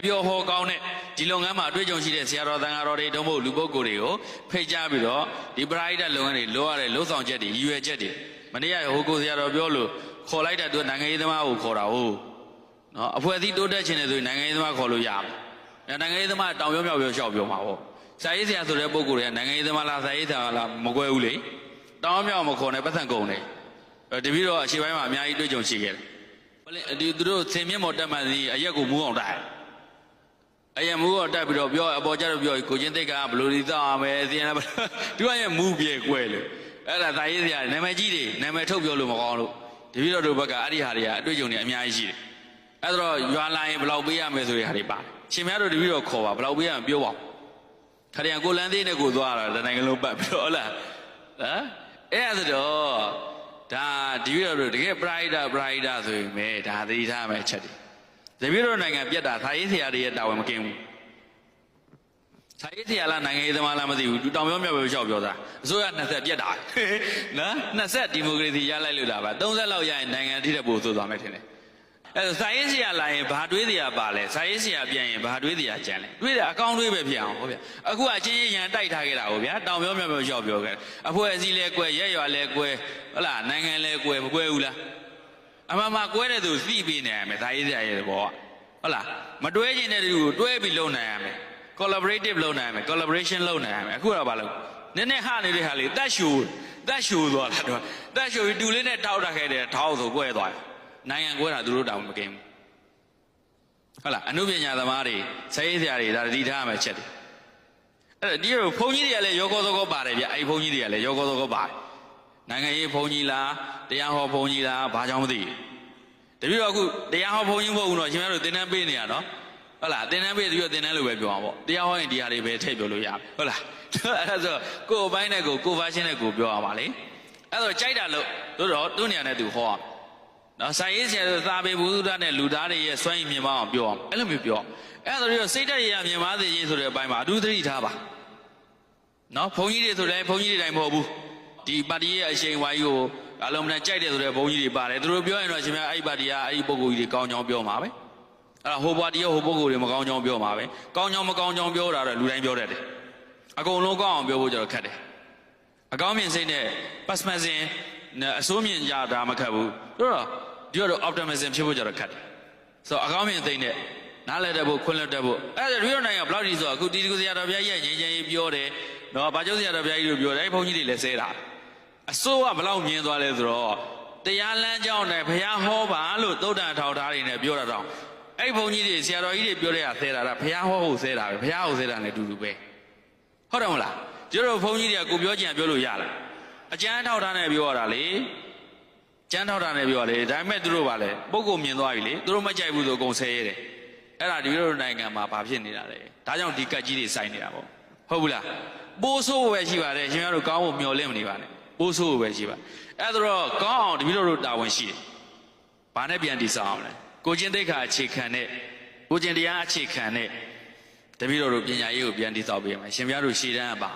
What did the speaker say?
ပြောဟောကောင်းတဲ့ဒီလုပ်ငန်းမှာအတွေ့အကြုံရှိတဲ့ဆရာတော်တန်ဃာတော်တွေတုံးဖို့လူပုဂ္ဂိုလ်တွေကိုဖိတ်ကြားပြီးတော့ဒီပရိဒတ်လုပ်ငန်းတွေလိုရတဲ့လှုပ်ဆောင်ချက်တွေရည်ရွယ်ချက်တွေမနေ့ကဟိုကိုဆရာတော်ပြောလို့ခေါ်လိုက်တဲ့သူနိုင်ငံရေးသမားကိုခေါ်တာဟုတ်နော်အဖွဲ့အစည်းတိုးတက်ခြင်းနဲ့ဆိုရင်နိုင်ငံရေးသမားခေါ်လို့ရမယ်နိုင်ငံရေးသမားတောင်ပြောမြောက်ပြောရှောက်ပြောမှာပေါ့ဆရာကြီးဆရာဆိုတဲ့ပုဂ္ဂိုလ်တွေကနိုင်ငံရေးသမားလားဆရာကြီးဆရာလားမကွဲဘူးလေတောင်မြောက်မခေါ်နဲ့ပတ်သက်ကုန်တယ်တပည့်တော်အရှိပိုင်းမှာအများကြီးတွေ့ကြုံရှိခဲ့တယ်ဒီသူတို့ဆင်မြင့်မော်တက်မှန်စီအရက်ကိုမူးအောင်တိုက်အရက်မူးအောင်တက်ပြီးတော့ပြောအပေါ်ကျတော့ပြောကိုချင်းသိက်ကဘလို့ဒီသောက်အောင်ပဲသိရင်သူကရဲ့မူးပြေကွဲလို့အဲ့ဒါသာရေးဆရာနာမည်ကြီးတွေနာမည်ထုတ်ပြောလို့မကောင်းလို့တပည့်တော်တို့ဘက်ကအဲ့ဒီဟာတွေကအတွေ့အကြုံတွေအများကြီးရှိတယ်အဲ့တော့ရွာလာရင်ဘယ်လောက်ပေးရမယ်ဆိုတဲ့ဟာတွေပါရှင်များတို့တပည့်တော်ခေါ်ပါဘယ်လောက်ပေးရမယ်ပြောပါခရယံကိုလန်းသေးနဲ့ကိုသွားတာတနိုင်ငံလုံးပတ်ပြီးတော့ဟုတ်လားဟမ်အဲ့ဒါဆိုတော့ဒါတပည့်တော်တို့တကယ်ပရိဒဆိုရင်ပဲဒါသတိထားမယ်အချက်တွေတပည့်တော်နိုင်ငံပြတ်တာသာရေးဆရာတွေရဲ့တာဝန်မကင်းဘူးသာရေးဆရာလားနိုင်ငံရေးသမားလားမသိဘူးသူတောင်ပြောမြောက်ပြောလျှောက်ပြောတာအစိုးရ20ပြတ်တာနော်20ဒီမိုကရေစီရလိုက်လို့တာပါ30လောက်ရရင်နိုင်ငံထိတဲ့ပို့ဆိုသွားမယ်ထင်တယ်အဲ့ဒါစာရေးဆရာလာရင်ဘာတွေးတရားပါလဲစာရေးဆရာပြန်ရင်ဘာတွေးတရားကြံလဲတွေးတယ်အကောင်းတွေးပဲဖြစ်အောင်ဟုတ်ဗျအခုအချင်းချင်းရန်တိုက်ထားခဲ့တာဟုတ်ဗျာတောင်ပြောမြောက်ပြောလျှောက်ပြောခဲ့အဖွဲ့အစည်းလဲကွဲရက်ရွာလဲကွဲဟုတ်လားနိုင်ငံလဲကွဲမကွဲဘူးလားအမှန်မှကွဲတဲ့သူသိပေးနေရမယ်စာရေးဆရာရဲ့ဘောကဟုတ်လားမတွဲချင်တဲ့သူကိုတွဲပြီးလုပ်နိုင်ရမယ် collaborative လုပ်နိုင်ရမယ် collaboration လုပ်နိုင်ရမယ်အခုတော့ဘာလုပ်နည်းနည်းဟနေတဲ့ဟာလေးတက်ရှူသွားတာတော့တက်ရှူတူလေးနဲ့တောက်တာခဲ့တယ်ထောက်ဆိုကွဲသွားတယ်နိုင်ငံကွဲတာသူတို့တောင်မကင်းဘူးဟုတ်လားအနုပညာသမားတွေစာရေးဆရာတွေဒါတတိထားမှချက်တယ်အဲ့တော့ဒီလိုဘုန်းကြီးတွေကလည်းရောကောသောကောပါတယ်ဗျအဲ့ဘုန်းကြီးတွေကလည်းရောကောသောကောပါတယ်နိုင်ငံရေးဘုန်းကြီးလားတရားဟောဘုန်းကြီးလားဘာကြောင့်မသိဘူးတပည့်တော်အခုတရားဟောဘုန်းကြီးမဟုတ်ဘူးတော့ရှင်များတို့သင်တန်းပေးနေရနော်ဟုတ်လားသင်တန်းပေးပြီးတော့သင်တန်းလို့ပဲပြောအောင်ပေါ့တရားဟောရင်ဒီဟာတွေပဲထည့်ပြောလို့ရမယ်ဟုတ်လားအဲ့ဒါဆိုကိုယ်အပိုင်းနဲ့ကိုဗာရှင်းနဲ့ကိုပြောရပါလေအဲ့တော့ကြိုက်တာလို့တို့တော့သူ့နေရာနဲ့သူဟောရမယ်နော်စာရေးဆရာတို့သာပေဘုရားနဲ့လူသားတွေရဲ့စွမ်းရည်မြင်ပါအောင်ပြောအောင်အဲ့လိုမျိုးပြောအဲ့ဒါတို့စိတ်ဓာတ်ရမြင်ပါစေခြင်းဆိုတဲ့အပိုင်းမှာအထူးသတိထားပါနော်ဘုန်းကြီးတွေဆိုလည်းဘုန်းကြီးတွေတိုင်းမဟုတ်ဘူးဒီပါတီရဲ့အရှိန်ဝါကြီးကိုအလုံးနဲ့ကြိုက်တယ်ဆိုတဲ့ဘုန်းကြီးတွေပါတယ်သူတို့ပြောရင်တော့ရှင်များအဲ့ဒီပါတီကအဲ့ဒီပုဂ္ဂိုလ်ကြီးတွေကောင်းကြောင်းပြောမှာပဲအဲ့ဒါဟိုပါတီရောဟိုပုဂ္ဂိုလ်တွေမကောင်းကြောင်းပြောမှာပဲကောင်းကြောင်းမကောင်းကြောင်းပြောတာတော့လူတိုင်းပြောတတ်တယ်အကုန်လုံးကောင်းအောင်ပြောဖို့ကြတော့ခက်တယ်အကောင်းမြင်စိတ်နဲ့ပတ်စမစင်အစိုးမြင်ကြတာမခက်ဘူးတို့တော့ဒီတော့ optimism ဖြစ်ဖို့ကြတော့ခက်တယ်ဆိုတော့အကောင်းမြင်သိတဲ့နားလည်တတ်ဖို့ခွင့်လွှတ်တတ်ဖို့အဲ့ဒါရီရောနိုင်ငံဘလောက်ဒီဆိုအခုတီကူဆရာတော်ဘုရားကြီးရဲ့ငြိမ်းချမ်းရေးပြောတယ်နော်ဘာကျုပ်ဆရာတော်ဘုရားကြီးတို့ပြောတယ်ဘုန်းကြီးတွေလည်းဆဲတာအစိုးကဘလောက်မြင်သွားလဲဆိုတော့တရားလမ်းကြောင်းနဲ့ဘုရားဟောပါလို့သုတ္တန်ထောက်ထားတွေနဲ့ပြောတာတော့အဲ့ဘုန်းကြီးတွေဆရာတော်ကြီးတွေပြောတဲ့ဟာဆဲတာကဘုရားဟောဖို့ဆဲတာပဲဘုရားဟောဆဲတာနဲ့အတူတူပဲဟုတ်တယ်မလားကျတို့ဘုန်းကြီးတွေကကိုပြောချင်ပြောလို့ရလားအကျမ်းထောက်ထားနဲ့ပြောရတာလေကျမ်းထောက်တာနဲ့ပြောတယ်ဒါပေမဲ့သူတို့ပါလေပုဂ္ဂိုလ်မြင်သွားပြီလေသူတို့မကြိုက်ဘူးဆိုအကုန်ဆဲရဲတယ်အဲ့ဒါဒီလိုနိုင်ငံမှာဘာဖြစ်နေတာလဲဒါကြောင့်ဒီကတ်ကြီးတွေစိုက်နေတာပေါ့ဟုတ်ဘူးလားပိုးဆိုးပဲရှိပါတယ်ရှင်များတို့ကောင်းဖို့မျှော်လင့်မနေပါနဲ့ပိုးဆိုးပဲရှိပါအဲ့တော့ကောင်းအောင်ဒီလိုတို့တာဝန်ရှိတယ်ဘာနဲ့ပြန်တည်ဆောက်အောင်လဲကိုချင်းသိက္ခာအခြေခံတဲ့ကိုချင်းတရားအခြေခံတဲ့တပည့်တော်တို့ပညာရေးကိုပြန်တည်ဆောက်ပေးရမယ်ရှင်များတို့ရှေ့တန်းကပါ